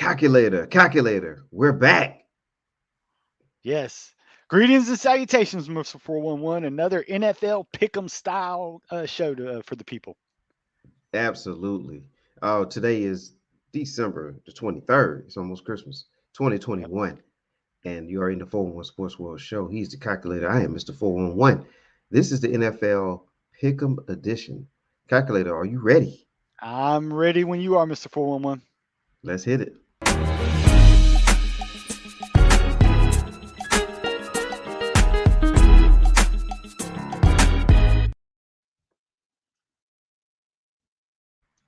Calculator, we're back. Yes. Greetings and salutations, Mr. 411. Another NFL Pick'em style show for the people. Absolutely. Oh, today is December the 23rd. It's almost Christmas, Yep. 2021. And you are in the 411 Sports World Show. He's the calculator. I am Mr. 411. This is the NFL Pick'em edition. Calculator, are you ready? I'm ready when you are, Mr. 411. Let's hit it.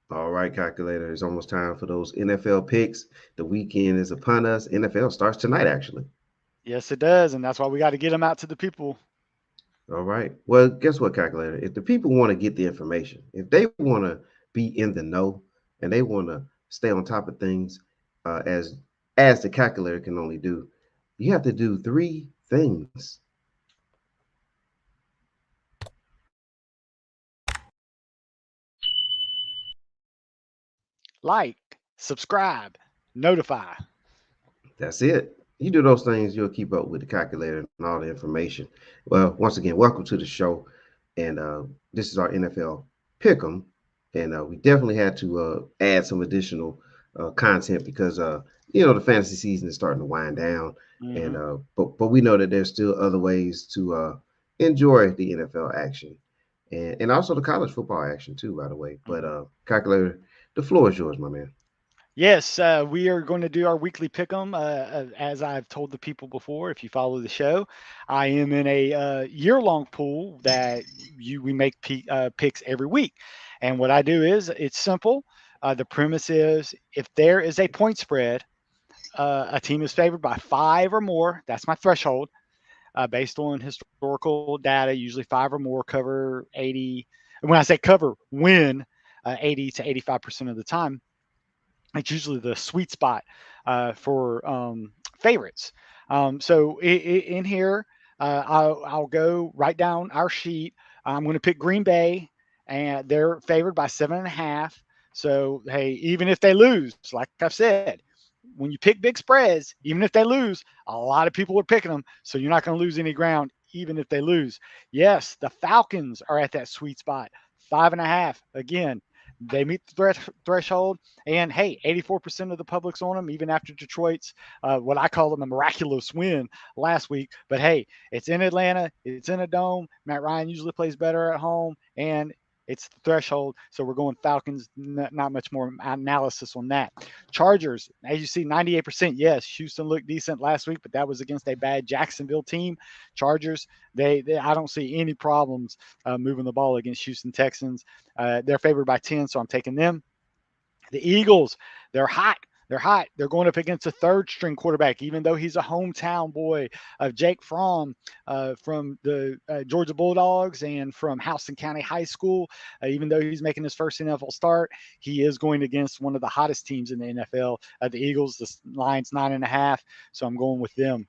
All right, calculator. It's almost time for those NFL picks. The weekend is upon us. NFL starts tonight, actually. Yes, it does. And that's why we got to get them out to the people. All right. Well, guess what, calculator? If the people want to get the information, if they want to be in the know and they want to stay on top of things, as the calculator can only do, you have to do three things. Like, subscribe, notify. That's it. You do those things, you'll keep up with the calculator and all the information. Well, once again, welcome to the show. And this is our NFL Pick'em. And we definitely had to add some additional content because the fantasy season is starting to wind down. And Hmm. but we know that there's still other ways to enjoy the NFL action and also the college football action too, by the way. But calculator, the floor is yours, my man. Yes, we are going to do our weekly pick 'em. As I've told the people before, if you follow the show, I am in a year-long pool that we make picks every week. And what I do is it's simple. The premise is if there is a point spread, a team is favored by five or more. That's my threshold based on historical data. Usually five or more cover 80. And when I say cover, win 80 to 85% of the time. It's usually the sweet spot for favorites. In here, I'll go write down our sheet. I'm going to pick Green Bay, and they're favored by 7.5. So hey, even if they lose, like I've said, when you pick big spreads, even if they lose, a lot of people are picking them. So you're not going to lose any ground, even if they lose. Yes, the Falcons are at that sweet spot, 5.5. Again, they meet the threshold. And hey, 84% of the public's on them, even after Detroit's what I call them a miraculous win last week. But hey, it's in Atlanta, it's in a dome. Matt Ryan usually plays better at home, and it's the threshold. So we're going Falcons. Not much more analysis on that. Chargers, as you see, 98%. Yes, Houston looked decent last week, but that was against a bad Jacksonville team. Chargers, they I don't see any problems moving the ball against Houston Texans. They're favored by 10, so I'm taking them. The Eagles, they're hot. They're hot. They're going up against a third string quarterback, even though he's a hometown boy of Jake Fromm from the Georgia Bulldogs and from Houston County High School. Even though he's making his first NFL start, he is going against one of the hottest teams in the NFL. The Eagles, the line's 9.5, so I'm going with them.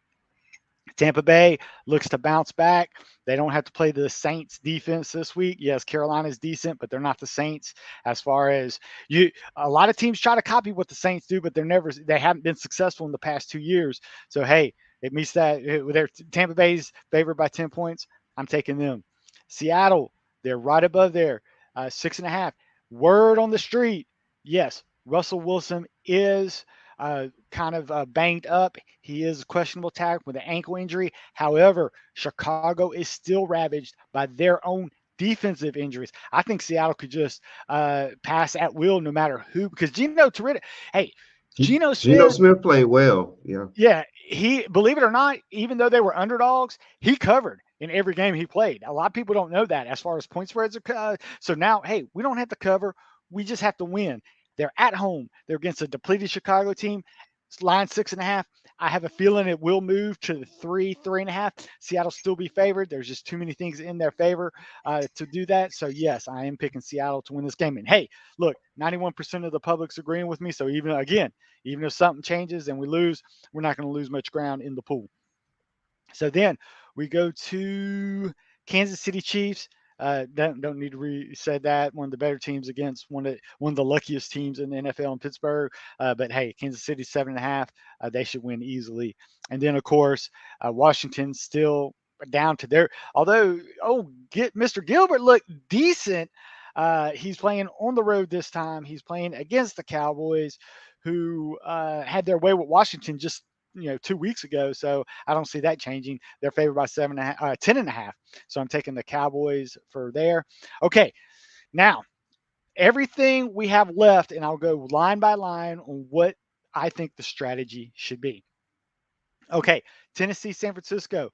Tampa Bay looks to bounce back. They don't have to play the Saints defense this week. Yes, Carolina's decent, but they're not the Saints as far as you a lot of teams try to copy what the Saints do, but they haven't been successful in the past 2 years. So hey, it meets that their Tampa Bay's favored by 10 points. I'm taking them. Seattle, they're right above there, 6.5. Word on the street, yes, Russell Wilson is kind of banged up. He is questionable tag with an ankle injury. However, Chicago is still ravaged by their own defensive injuries. I think Seattle could just pass at will no matter who, because Gino Torretta, hey, Geno Geno Smith, Smith played well. Yeah. yeah, he believe it or not, even though they were underdogs, he covered in every game he played. A lot of people don't know that as far as point spreads are. So now, hey, we don't have to cover. We just have to win. They're at home. They're against a depleted Chicago team. It's line 6.5. I have a feeling it will move to the 3.5. Seattle still be favored. There's just too many things in their favor to do that. So yes, I am picking Seattle to win this game. And hey, look, 91% of the public's agreeing with me. So even if something changes and we lose, we're not going to lose much ground in the pool. So then we go to Kansas City Chiefs. Don't need to re-say that. One of the better teams against one of the luckiest teams in the NFL in Pittsburgh. But hey, Kansas City 7.5. They should win easily. And then of course Washington still down to their. Although get Mr. Gilbert looked decent. He's playing on the road this time. He's playing against the Cowboys, who had their way with Washington just 2 weeks ago. So I don't see that changing. They're favored by 10.5. So I'm taking the Cowboys for there. Okay, now everything we have left, and I'll go line by line on what I think the strategy should be. Okay, Tennessee, San Francisco.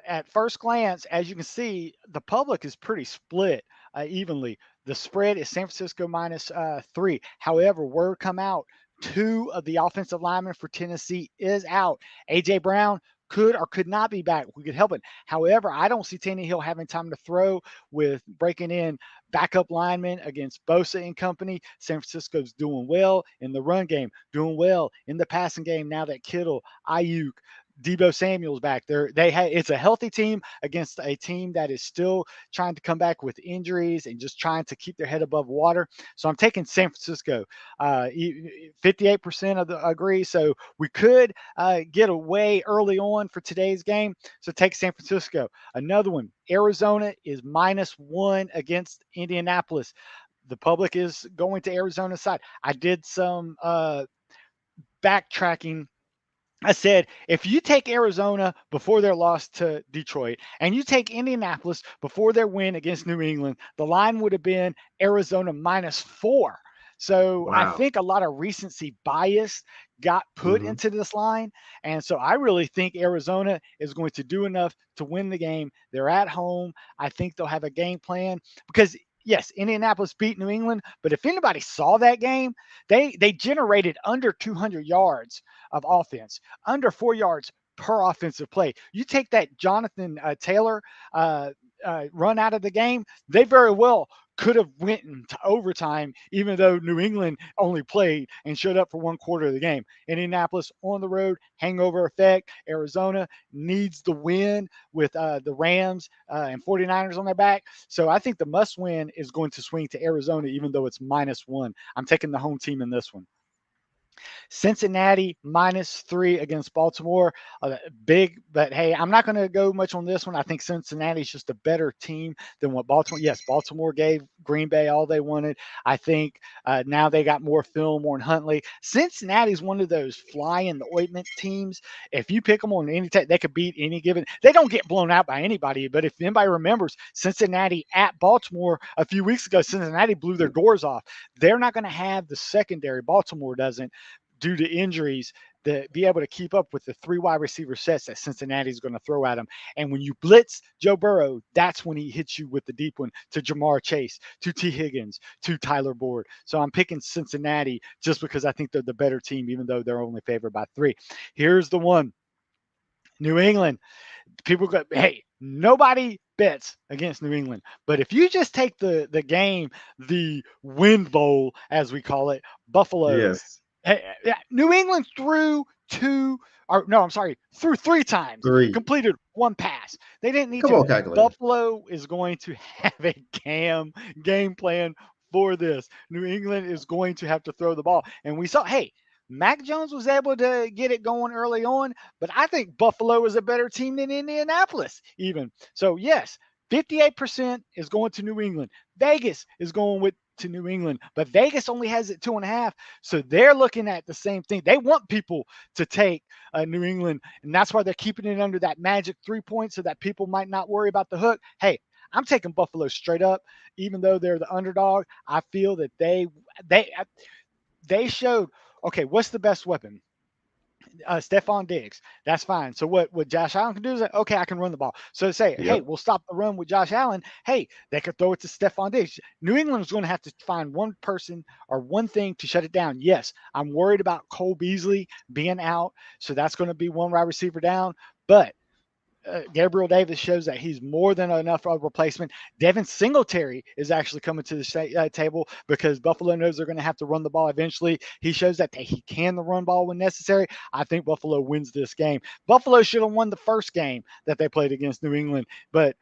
At first glance, as you can see, the public is pretty split evenly. The spread is San Francisco -3. However, word come out, two of the offensive linemen for Tennessee is out. AJ Brown could or could not be back. We could help it. However, I don't see Tannehill having time to throw with breaking in backup linemen against Bosa and company. San Francisco's doing well in the run game, doing well in the passing game now that Kittle, Ayuk, Debo Samuel's back there. It's a healthy team against a team that is still trying to come back with injuries and just trying to keep their head above water. So I'm taking San Francisco. 58% of the agree. So we could get away early on for today's game. So take San Francisco. Another one, Arizona is -1 against Indianapolis. The public is going to Arizona's side. I did some backtracking. I said, if you take Arizona before their loss to Detroit and you take Indianapolis before their win against New England, the line would have been Arizona -4. So I Wow. think a lot of recency bias got put Hmm. into this line. And so I really think Arizona is going to do enough to win the game. They're at home. I think they'll have a game plan because yes, Indianapolis beat New England, but if anybody saw that game, they generated under 200 yards of offense, under 4 yards per offensive play. You take that Jonathan Taylor run out of the game, they very well could have went into overtime, even though New England only played and showed up for one quarter of the game. Indianapolis on the road, hangover effect. Arizona needs the win with the Rams and 49ers on their back. So I think the must win is going to swing to Arizona, even though it's -1. I'm taking the home team in this one. Cincinnati -3 against Baltimore. Big, but hey, I'm not going to go much on this one. I think Cincinnati's just a better team than what Baltimore. Yes, Baltimore gave Green Bay all they wanted. I think now they got more film on Huntley. Cincinnati's one of those fly in the ointment teams. If you pick them on any time, they could beat any given. They don't get blown out by anybody. But if anybody remembers Cincinnati at Baltimore a few weeks ago, Cincinnati blew their doors off. They're not going to have the secondary. Baltimore doesn't due to injuries to be able to keep up with the three wide receiver sets that Cincinnati is going to throw at him. And when you blitz Joe Burrow, that's when he hits you with the deep one to Jamar Chase, to T. Higgins, to Tyler Boyd. So I'm picking Cincinnati just because I think they're the better team, even though they're only favored by 3. Here's the one. New England. People go, hey, nobody bets against New England. But if you just take the game, the Wind Bowl, as we call it, Buffalo, Yes. New England threw two, or no, I'm sorry, threw 3 times, Three. completed one pass. They didn't need Come to. on, calculator. Buffalo is going to have a game plan for this. New England is going to have to throw the ball. And we saw, hey, Mac Jones was able to get it going early on, but I think Buffalo is a better team than Indianapolis, even. So, yes, 58% is going to New England. Vegas is going with to New England, but Vegas only has it 2.5. So they're looking at the same thing. They want people to take New England, and that's why they're keeping it under that magic 3 points so that people might not worry about the hook. Hey, I'm taking Buffalo straight up, even though they're the underdog. I feel that they showed. Okay, what's the best weapon? Stephon Diggs. That's fine. So what Josh Allen can do is like, okay, I can run the ball. So say, hey, Yep. we'll stop the run with Josh Allen. Hey, they could throw it to Stephon Diggs. New England is going to have to find one person or one thing to shut it down. Yes, I'm worried about Cole Beasley being out, so that's going to be one wide receiver down. But Gabriel Davis shows that he's more than enough of a replacement. Devin Singletary is actually coming to the table because Buffalo knows they're going to have to run the ball eventually. He shows that he can the run ball when necessary. I think Buffalo wins this game. Buffalo should have won the first game that they played against New England, but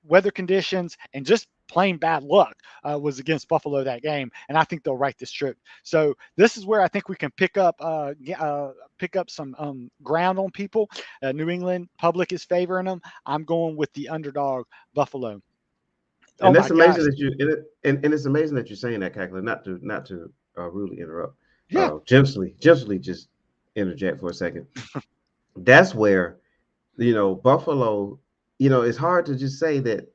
weather conditions and just plain bad luck was against Buffalo that game, and I think they'll right this trip. So this is where I think we can pick up some ground on people. New England public is favoring them. I'm going with the underdog Buffalo. Oh And my that's amazing gosh! that and it's amazing that you're saying that, Cackler. Not to rudely interrupt. Yeah, Gently, just interject for a second. That's where Buffalo. It's hard to just say that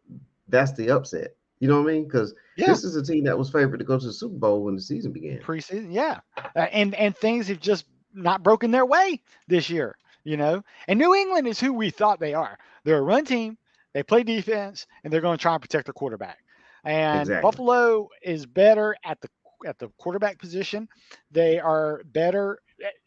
that's the upset. You know what I mean? Because yeah. this is a team that was favored to go to the Super Bowl when the season began. Preseason, yeah, and things have just not broken their way this year, you know. And New England is who we thought they are. They're a run team. They play defense, and they're going to try and protect their quarterback. And Exactly. Buffalo is better at the quarterback position. They are better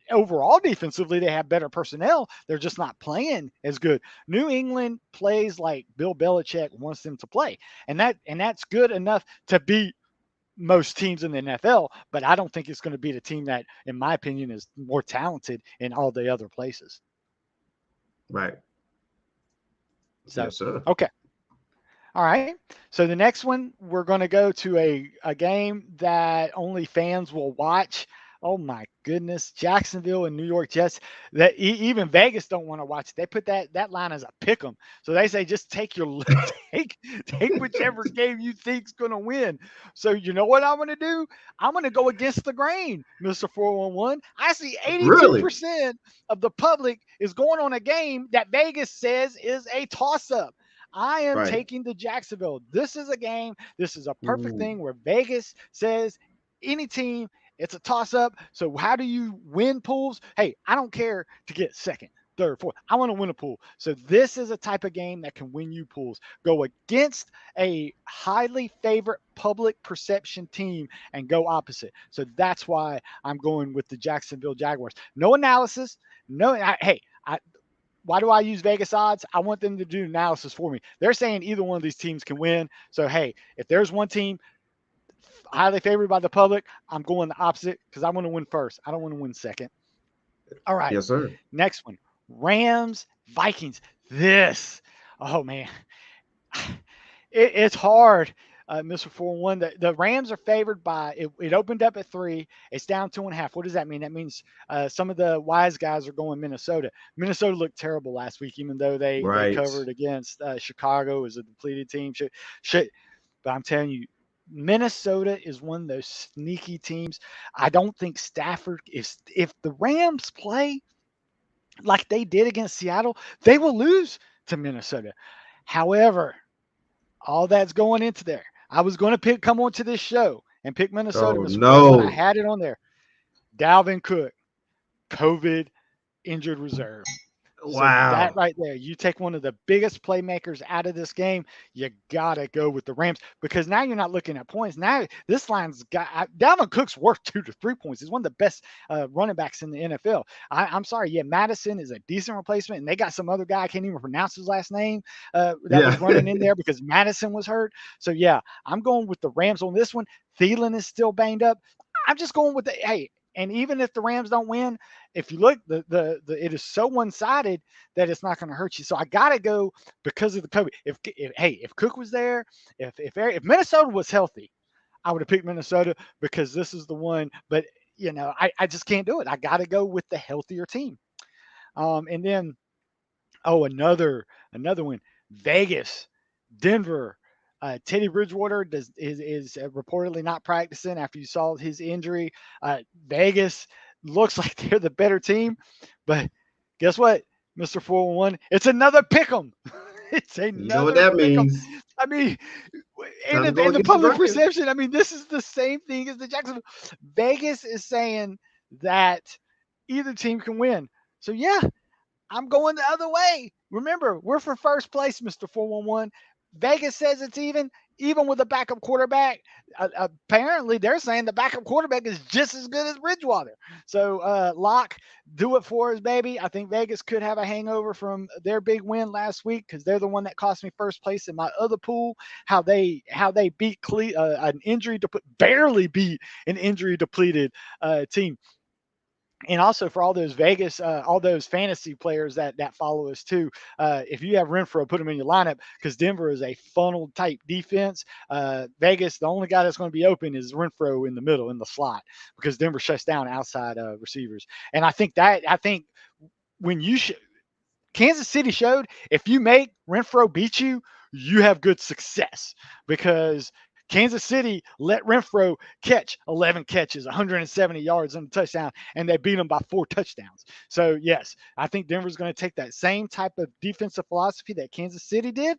overall defensively. They have better personnel. They're just not playing as good. New England plays like Bill Belichick wants them to play, and that's good enough to beat most teams in the NFL, but I don't think it's going to be the team that, in my opinion, is more talented in all the other places. Right. So, Yes, sir. okay. All right. So the next one, we're going to go to a game that only fans will watch. Oh my goodness, Jacksonville and New York Jets. That even Vegas don't want to watch it. They put that line as a pick 'em. So they say just take your take whichever game you think's going to win. So you know what I'm going to do? I'm going to go against the grain, Mister 411. I see Really? 82% of the public is going on a game that Vegas says is a toss up. I am Right. taking the Jacksonville. This is a game. This is a perfect Ooh. thing where Vegas says any team, it's a toss up. So, how do you win pools? Hey, I don't care to get second, third, fourth. I want to win a pool. So, this is a type of game that can win you pools. Go against a highly favored public perception team and go opposite. So, that's why I'm going with the Jacksonville Jaguars. No analysis. No, why do I use Vegas odds? I want them to do analysis for me. They're saying either one of these teams can win. So, hey, if there's one team highly favored by the public, I'm going the opposite because I want to win first. I don't want to win second. All right. Yes, sir. Next one, Rams, Vikings. This, oh man, it's hard. Mr. 4-1. The Rams are favored by it opened up at 3. It's down 2.5. What does that mean? That means some of the wise guys are going Minnesota. Minnesota looked terrible last week, even though they Right. covered against Chicago as a depleted team. But I'm telling you, Minnesota is one of those sneaky teams. I don't think Stafford, if the Rams play like they did against Seattle, they will lose to Minnesota. However, all that's going into there. I was going to come on to this show and pick Minnesota, Oh Mr. 4-1. I no. had it on there. Dalvin Cook, COVID injured reserve. So that Wow. right there, you take one of the biggest playmakers out of this game, you gotta go with the Rams because now you're not looking at points. Now this line's got Dalvin Cook's worth 2 to 3 points. He's one of the best running backs in the NFL. I'm sorry, yeah, Madison is a decent replacement, and they got some other guy I can't even pronounce his last name that Yeah. was running in there because Madison was hurt. So yeah, I'm going with the Rams on this one. Thielen is still banged up. I'm just going with the hey. And even if the Rams don't win, if you look, it is so one sided that it's not going to hurt you. So I got to go because of the COVID. If Cook was there, if Minnesota was healthy, I would have picked Minnesota because this is the one. But I just can't do it. I got to go with the healthier team. And then another one, Vegas, Denver. Teddy Bridgewater is reportedly not practicing after you saw his injury. Vegas looks like they're the better team, but guess what, Mister 401? It's another pick 'em. It's You know what another that pick 'em. means. I mean, Time to go in the against the public grain. perception, I mean, this is the same thing as the Jacksonville. Vegas is saying that either team can win. So yeah, I'm going the other way. Remember, we're for first place, Mr. 411. Vegas says it's even with a backup quarterback. Apparently, they're saying the backup quarterback is just as good as Bridgewater. So, Locke, do it for us, baby. I think Vegas could have a hangover from their big win last week because they're the one that cost me first place in my other pool. How they beat an injury to barely beat an injury depleted team. and also for all those Vegas, all those fantasy players that follow us too. If you have Renfro, put him in your lineup because Denver is a funnel type defense. Vegas, the only guy that's going to be open is Renfro in the middle in the slot because Denver shuts down outside receivers. And I think when Kansas City showed if you make Renfro beat you, you have good success because Kansas City let Renfro catch 11 catches, 170 yards and a touchdown, and they beat them by 4 touchdowns. So, yes, I think Denver's going to take that same type of defensive philosophy that Kansas City did.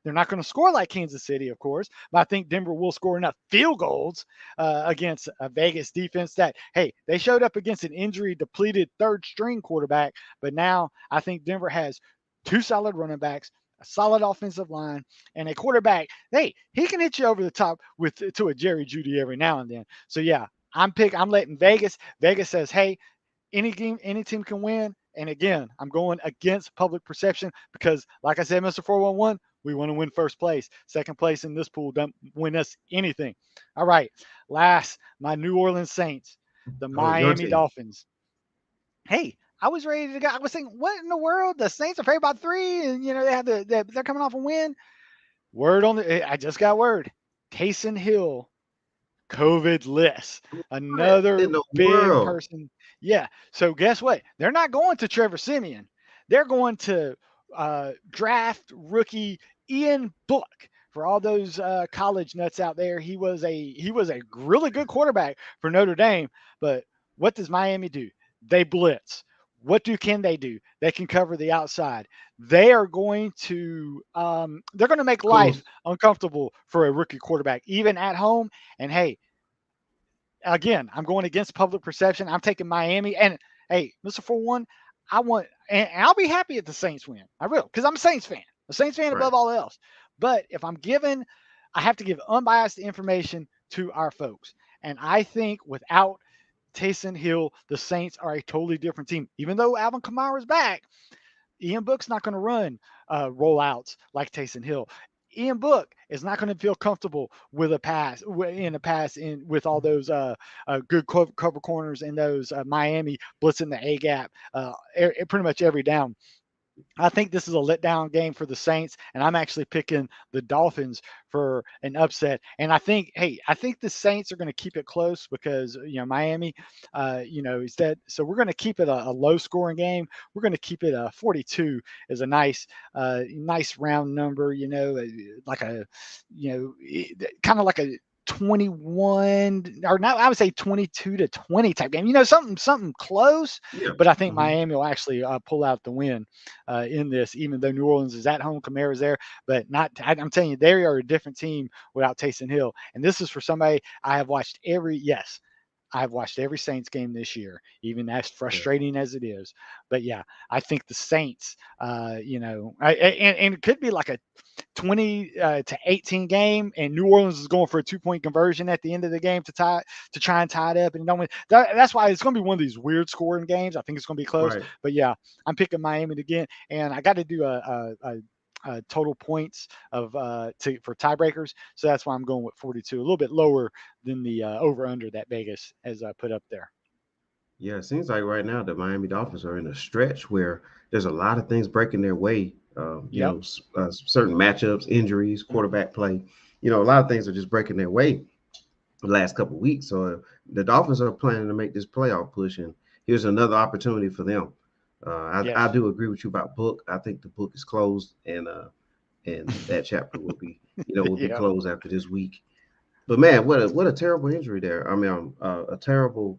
They're not going to score like Kansas City, of course, but I think Denver will score enough field goals against a Vegas defense that, hey, they showed up against an injury depleted third string quarterback, but now I think Denver has two solid running backs, a solid offensive line, and a quarterback. Hey, he can hit you over the top with to a Jerry Judy every now and then. So yeah, I'm letting Vegas. Vegas says, hey, any game, any team can win. And again, I'm going against public perception because, like I said, Mr. 411, we want to win first place. Second place in this pool don't win us anything. All right. Last, my New Orleans Saints, the Oh, your Miami team. Dolphins. Hey, I was ready to go. I was thinking, what in the world? The Saints are favored by 3, and they have they're coming off a win. Word on the, I just got word. Taysom Hill COVID list. What Another in the big world? person. Yeah. So guess what? They're not going to Trevor Simeon. They're going to draft rookie Ian Book. For all those college nuts out there, he was a really good quarterback for Notre Dame. But what does Miami do? They blitz. What can they do? They can cover the outside. They're going to make life Close. uncomfortable for a rookie quarterback, even at home. And hey, again, I'm going against public perception. I'm taking Miami. And hey, Mr. 4-1, and I'll be happy if the Saints win. I will, because I'm a Saints fan Right. above all else. But if I have to give unbiased information to our folks. And I think without Taysom Hill, the Saints are a totally different team. Even though Alvin Kamara's back, Ian Book's not going to run rollouts like Taysom Hill. Ian Book is not going to feel comfortable with a pass in with all those good cover corners and those Miami blitzing the A gap pretty much every down. I think this is a letdown game for the Saints, and I'm actually picking the Dolphins for an upset. And I think the Saints are going to keep it close because Miami, instead. So we're going to keep it a low scoring game. We're going to keep it 42 is a nice round number. Like a, kind of like a 21 or not, I would say 22-20 type game. Something close, Yeah. but I think Hmm. Miami will actually pull out the win in this, even though New Orleans is at home, Kamara's there, but not. I'm telling you, they are a different team without Taysom Hill, and this is for somebody I have watched every. Yes, I've watched every Saints game this year, even as Yeah. frustrating as it is. But yeah, I think the Saints, and it could be like a 20-18 game, and New Orleans is going for a 2 point conversion at the end of the game to try and tie it up. And don't win. That's why it's going to be one of these weird scoring games. I think it's going to be close. Right. But yeah, I'm picking Miami again, and I got to do total points for tiebreakers. So that's why I'm going with 42, a little bit lower than the over under that Vegas has put up there. Yeah, it seems like right now the Miami Dolphins are in a stretch where there's a lot of things breaking their way. Yep. Certain matchups, injuries, Hmm. quarterback play. A lot of things are just breaking their way the last couple of weeks. So the Dolphins are planning to make this playoff push, and here's another opportunity for them. I Yes. do agree with you about book. I think the book is closed, and that chapter will be Yeah. closed after this week. But man, what a terrible injury there. I mean, a terrible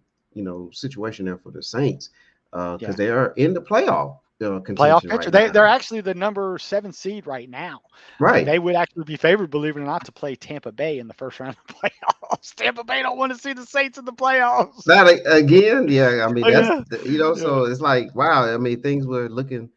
situation there for the Saints because Yeah. they are in the playoff Playoff contention picture. right They're now. actually the number 7 seed right now. Right. They would actually be favored, believe it or not, to play Tampa Bay in the first round of playoffs. Tampa Bay don't want to see the Saints in the playoffs. That again, yeah. I mean, Oh that's yeah, yeah, so it's like wow. I mean, things were looking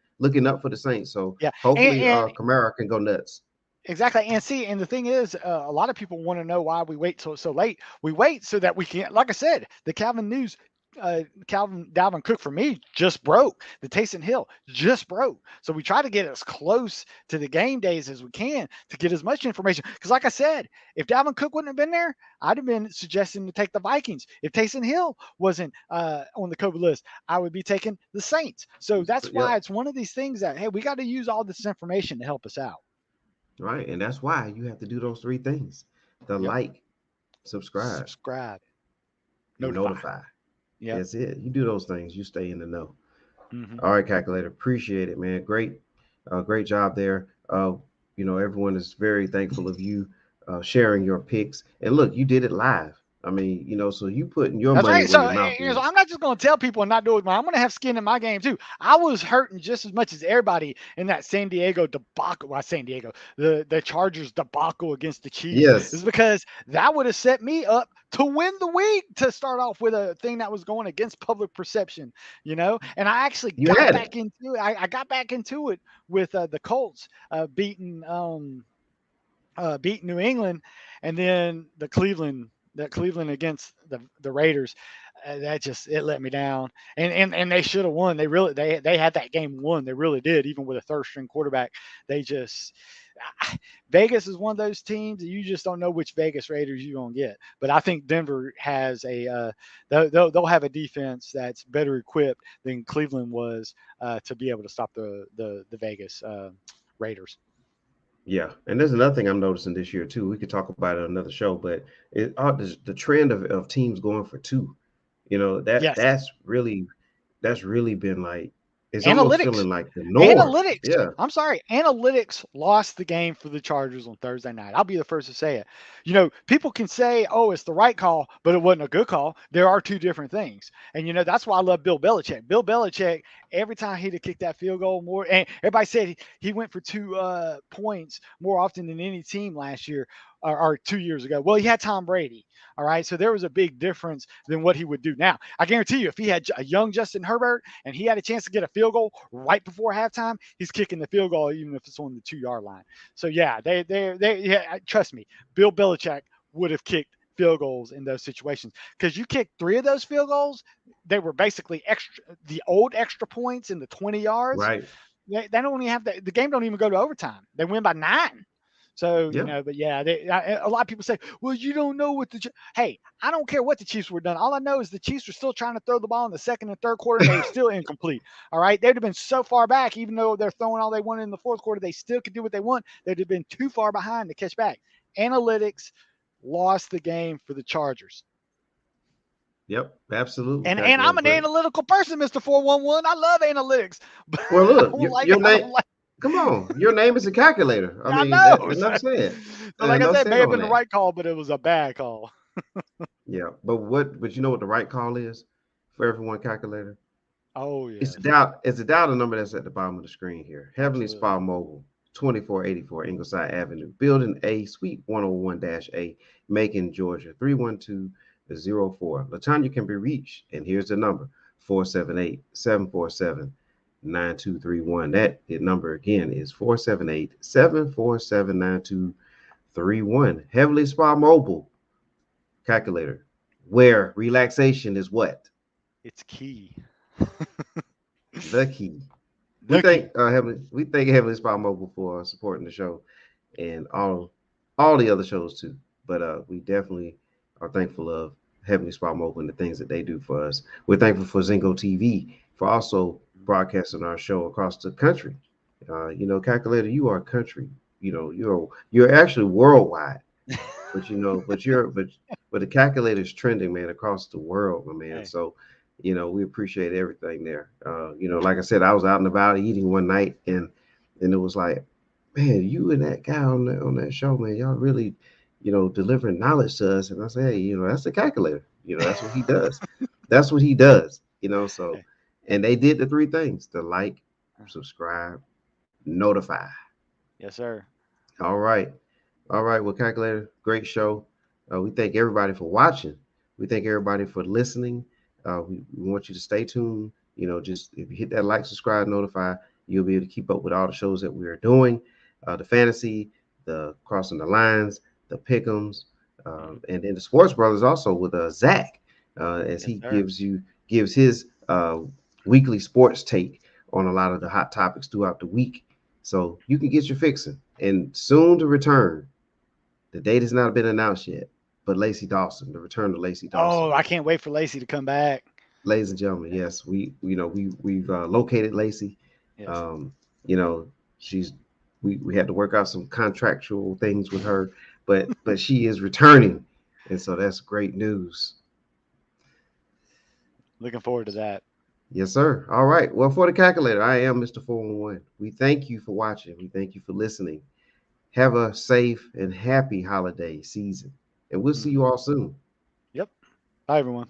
up for the Saints. So yeah. hopefully, And Kamara can go nuts. exactly. And see, and the thing is, a lot of people want to know why we wait till so late. We wait so that we can, like I said, the Calvin News. Dalvin Cook for me just broke. The Taysom Hill just broke. So we try to get as close to the game days as we can to get as much information. Because like I said, if Dalvin Cook wouldn't have been there, I'd have been suggesting to take the Vikings. If Taysom Hill wasn't on the COVID list, I would be taking the Saints. So that's why Yep. it's one of these things that hey, we got to use all this information to help us out. Right. And that's why you have to do those three things: the Yep. like, subscribe, Subscribe, and notify. notify. Yep. That's it. You do those things, you stay in the know. Hmm. All right, calculator. Appreciate it, man. Great job there. Everyone is very thankful of you sharing your picks. And look, you did it live. I mean, so you putting your That's money right. where So, your mouth so is. I'm not just going to tell people and not do it. I'm going to have skin in my game too. I was hurting just as much as everybody in that San Diego debacle. Well, San Diego, the Chargers debacle against the Chiefs is Yes, because that would have set me up to win the week to start off with a thing that was going against public perception, And I actually you got had it. back into it. I got back into it with the Colts beating New England, and then Cleveland against the Raiders. That just it let me down, and they should have won. They had that game won. They really did, even with a third string quarterback. They just Vegas is one of those teams that you just don't know which Vegas Raiders you're gonna get. But I think Denver has they'll have a defense that's better equipped than Cleveland was to be able to stop the Vegas Raiders. Yeah, and there's another thing I'm noticing this year too. We could talk about it on another show, but the trend of teams going for two, that Yes, that's really been like it's almost analytics. feeling like the norm. Analytics. Yeah, I'm sorry. Analytics lost the game for the Chargers on Thursday night. I'll be the first to say it. People can say, oh, it's the right call, but it wasn't a good call. There are two different things. And, that's why I love Bill Belichick. Bill Belichick, every time he'd have kicked that field goal more, and everybody said he went for 2 points more often than any team last year or 2 years ago. Well, he had Tom Brady. All right. So there was a big difference than what he would do now. I guarantee you, if he had a young Justin Herbert and he had a chance to get a field goal right before halftime, he's kicking the field goal even if it's on the 2 yard line. So yeah, yeah, trust me, Bill Belichick would have kicked field goals in those situations because you kicked 3 of those field goals. They were basically the old extra points in the 20 yards. right. They don't even have the game don't even go to overtime. They win by 9. So Yeah, but yeah, a lot of people say, "Well, you don't know what the." Hey, I don't care what the Chiefs were done. All I know is the Chiefs were still trying to throw the ball in the second and third quarter, and they were still incomplete. All right, they'd have been so far back, even though they're throwing all they wanted in the fourth quarter, they still could do what they want. They'd have been too far behind to catch back. Analytics lost the game for the Chargers. yep, absolutely, And calculator. I'm an But analytical person, Mister 411. I love analytics, but well, I look, don't like your I name. don't like. Come on, your name is a calculator. I I mean, that know. enough said. So like I Enough said, may said have on been the that. right call, but it was a bad call. Yeah, but you know what the right call is for everyone, calculator. Oh It's the yes, dial. It's the dial number that's at the bottom of the screen here. Heavenly absolutely. Spa Mobile, 2484 Ingleside Avenue, Building A, Suite 101-A, Macon, Georgia, 31204. Latanya can be reached, and here's the number: 478-747-9231. That the number again is 478-747-9231. Heavenly Spa Mobile, calculator, where relaxation is what? It's key. The key. We The thank key. Heavenly Spa Mobile for supporting the show and all the other shows too. But we definitely are thankful of Heavenly Spa Mobile and the things that they do for us. We're thankful for Zingo TV for also broadcasting our show across the country. Calculator, you are country. You're actually worldwide. But but the calculator is trending, man, across the world, my man. Hey, So, we appreciate everything there. Like I said, I was out and about eating one night, and it was like, man, you and that guy on that show, man, y'all really, delivering knowledge to us. And I say, hey, that's the calculator. That's what he does. That's what he does. So, hey. and they did the three things: the like, subscribe, notify. Yes, sir. All right. All right. Well, calculator, great show. We thank everybody for watching. We thank everybody for listening. We want you to stay tuned. Just if you hit that like, subscribe, notify, you'll be able to keep up with all the shows that we are doing. The fantasy, the crossing the lines, the pick'ems, Mhm. and then the sports brothers also with Zach, as Yes, he sir. gives his weekly sports take on a lot of the hot topics throughout the week. So you can get your fixing. And soon to return, the date has not been announced yet, but Lacey Dawson, the return of Lacey Dawson. Oh, I can't wait for Lacey to come back. Ladies and gentlemen, yes, we've located Lacey. Yes. Um, you know, she's we had to work out some contractual things with her, but she is returning, and so that's great news. Looking forward to that. Yes, sir. All right. Well, for the calculator, I am Mr. 411. We thank you for watching. We thank you for listening. Have a safe and happy holiday season, and we'll see Mhm. you all soon. Yep. Bye, everyone.